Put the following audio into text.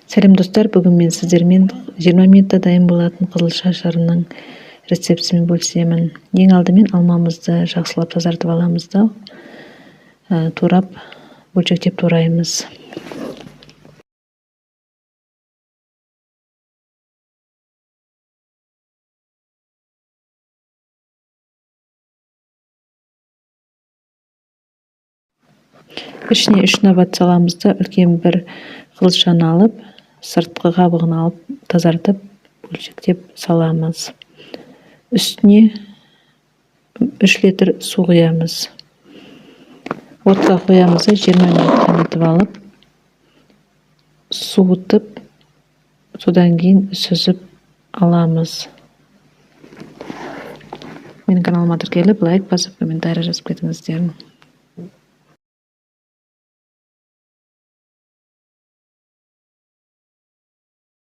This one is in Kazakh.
Сәлем достар, бүгін мен сіздермен 20 минутта дайын болатын қызылша шарының рецептісімен бөлісемін. Ең алдымен алмамызды жақсылап тазартып аламыз да турап бөлшектеп тураймыз. Ішіне 3 набат саламыз да үлкен бір қызылшаны алып, сыртқы қабығын алып, тазартып, бөлшектеп саламыз. Үстіне 3 литр су құямыз. Отқа қоямыз, 20 минут қайнатып алып, суытып, содан кейін сүзіп аламыз. Менің каналыма тіркеліп, лайк басып, комментарий жазып кетіңіздер.